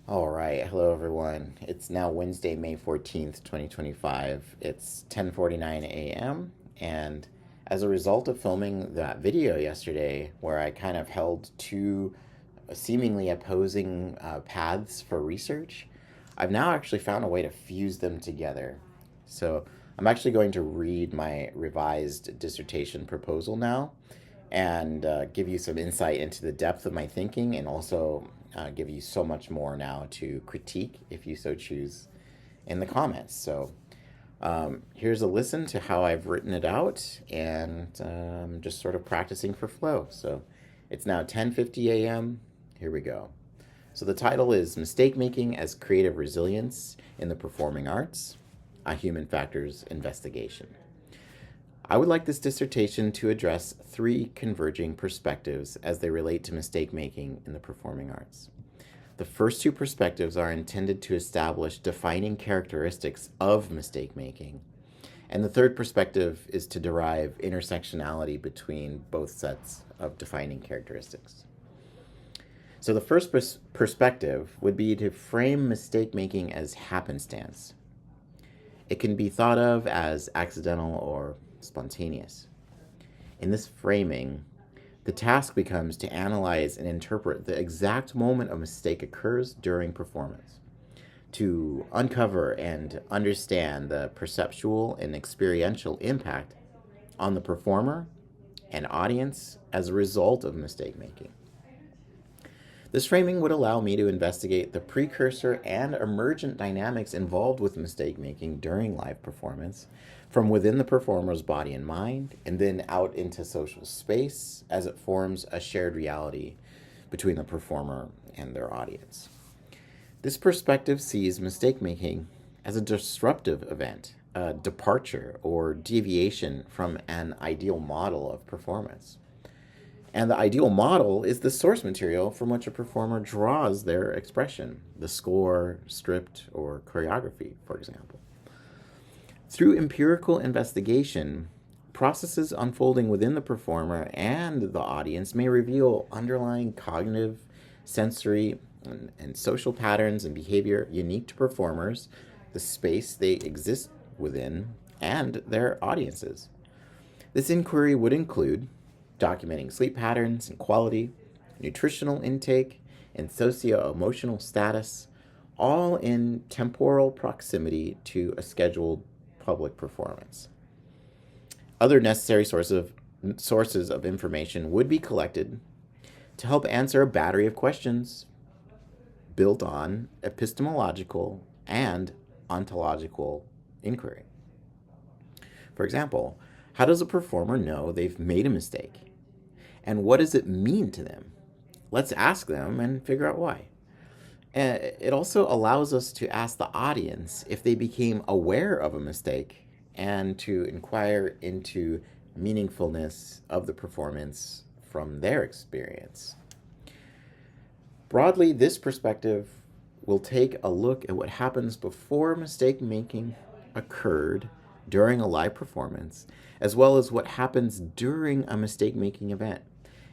All right, hello everyone. It's now Wednesday, May 14th, 2025. It's 10:49 a.m. and as a result of filming that video yesterday where I kind of held two seemingly opposing paths for research, I've now actually found a way to fuse them together. So, I'm actually going to read my revised dissertation proposal now and give you some insight into the depth of my thinking and also give you so much more now to critique if you so choose in the comments. So here's a listen to how I've written it out and just sort of practicing for flow. So it's now 10:50 a.m. Here we go. So the title is Mistake Making as Creative Resilience in the Performing Arts, a Human Factors Investigation. I would like this dissertation to address three converging perspectives as they relate to mistake making in the performing arts. The first two perspectives are intended to establish defining characteristics of mistake making, and the third perspective is to derive intersectionality between both sets of defining characteristics. So the first perspective would be to frame mistake making as happenstance. It can be thought of as accidental or spontaneous. In this framing, the task becomes to analyze and interpret the exact moment a mistake occurs during performance, to uncover and understand the perceptual and experiential impact on the performer and audience as a result of mistake making. This framing would allow me to investigate the precursor and emergent dynamics involved with mistake making during live performance from within the performer's body and mind, and then out into social space as it forms a shared reality between the performer and their audience. This perspective sees mistake making as a disruptive event, a departure or deviation from an ideal model of performance. And the ideal model is the source material from which a performer draws their expression, the score, script, or choreography, for example. Through empirical investigation, processes unfolding within the performer and the audience may reveal underlying cognitive, sensory, and social patterns and behavior unique to performers, the space they exist within, and their audiences. This inquiry would include documenting sleep patterns and quality, nutritional intake, and socio-emotional status, all in temporal proximity to a scheduled public performance. Other necessary sources of information would be collected to help answer a battery of questions built on epistemological and ontological inquiry. For example, how does a performer know they've made a mistake? And what does it mean to them? Let's ask them and figure out why. It also allows us to ask the audience if they became aware of a mistake and to inquire into meaningfulness of the performance from their experience. Broadly, this perspective will take a look at what happens before mistake making occurred during a live performance, as well as what happens during a mistake making event.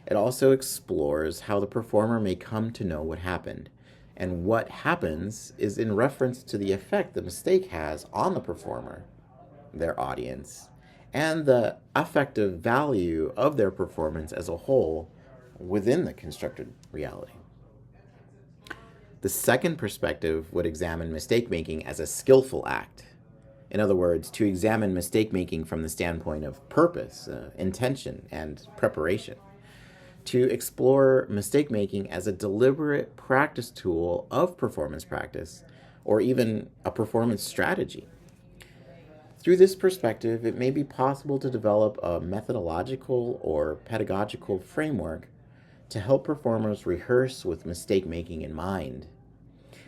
It also explores how the performer may come to know what happened, and what happens is in reference to the effect the mistake has on the performer, their audience, and the affective value of their performance as a whole within the constructed reality. The second perspective would examine mistake making as a skillful act. In other words, to examine mistake making from the standpoint of purpose, intention, and preparation. To explore mistake making as a deliberate practice tool of performance practice, or even a performance strategy. Through this perspective, it may be possible to develop a methodological or pedagogical framework to help performers rehearse with mistake making in mind,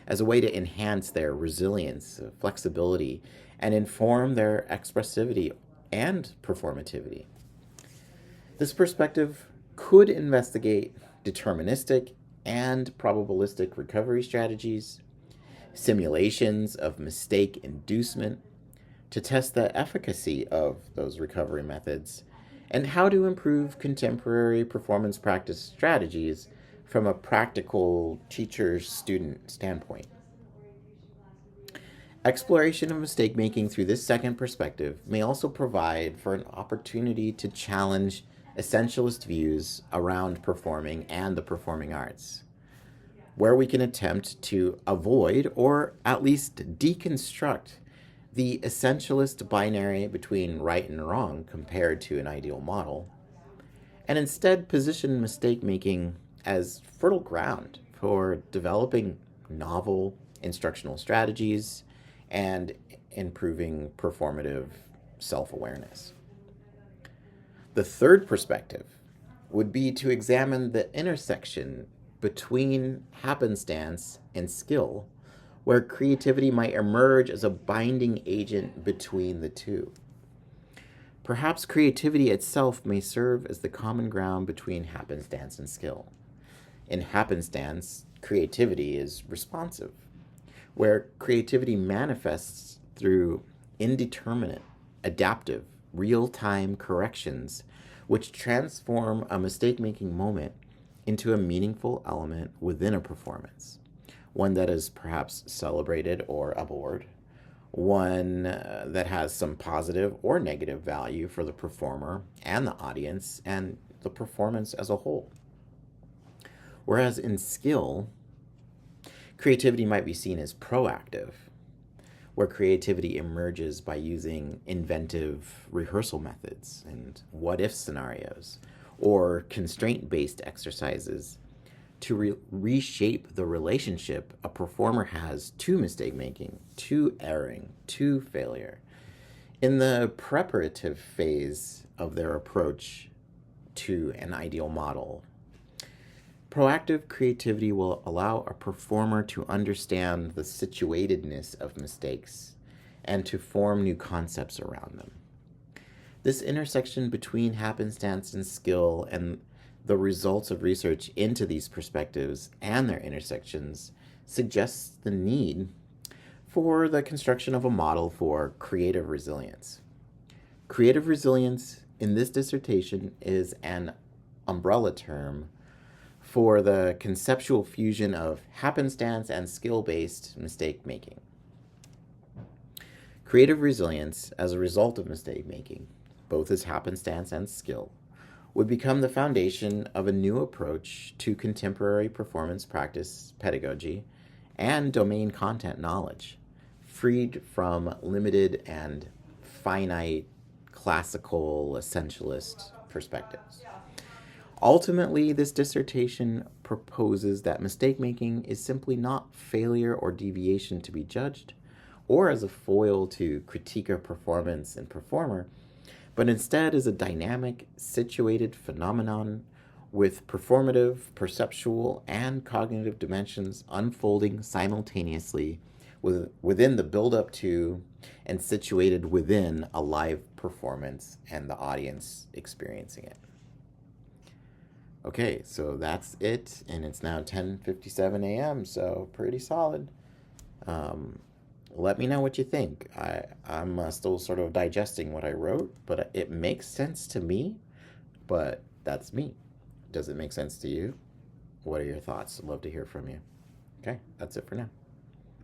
as a way to enhance their resilience, flexibility, and inform their expressivity and performativity. This perspective could investigate deterministic and probabilistic recovery strategies, simulations of mistake inducement to test the efficacy of those recovery methods, and how to improve contemporary performance practice strategies from a practical teacher-student standpoint. Exploration of mistake making through this second perspective may also provide for an opportunity to challenge essentialist views around performing and the performing arts, where we can attempt to avoid or at least deconstruct the essentialist binary between right and wrong compared to an ideal model, and instead position mistake making as fertile ground for developing novel instructional strategies and improving performative self-awareness. The third perspective would be to examine the intersection between happenstance and skill, where creativity might emerge as a binding agent between the two. Perhaps creativity itself may serve as the common ground between happenstance and skill. In happenstance, creativity is responsive, where creativity manifests through indeterminate, adaptive, real-time corrections, which transform a mistake-making moment into a meaningful element within a performance, one that is perhaps celebrated or abhorred, one that has some positive or negative value for the performer and the audience and the performance as a whole. Whereas in skill, creativity might be seen as proactive, where creativity emerges by using inventive rehearsal methods and what-if scenarios or constraint-based exercises to reshape the relationship a performer has to mistake-making, to erring, to failure, in the preparative phase of their approach to an ideal model. Proactive creativity will allow a performer to understand the situatedness of mistakes and to form new concepts around them. This intersection between happenstance and skill and the results of research into these perspectives and their intersections suggests the need for the construction of a model for creative resilience. Creative resilience in this dissertation is an umbrella term for the conceptual fusion of happenstance and skill-based mistake-making. Creative resilience, as a result of mistake-making, both as happenstance and skill, would become the foundation of a new approach to contemporary performance practice pedagogy and domain content knowledge, freed from limited and finite classical essentialist perspectives. Ultimately, this dissertation proposes that mistake-making is simply not failure or deviation to be judged, or as a foil to critique a performance and performer, but instead is a dynamic, situated phenomenon with performative, perceptual, and cognitive dimensions unfolding simultaneously within the build-up to and situated within a live performance and the audience experiencing it. Okay, so that's it, and it's now 10:57 a.m., so pretty solid. Let me know what you think. I'm still sort of digesting what I wrote, but it makes sense to me, but that's me. Does it make sense to you? What are your thoughts? I'd love to hear from you. Okay, that's it for now.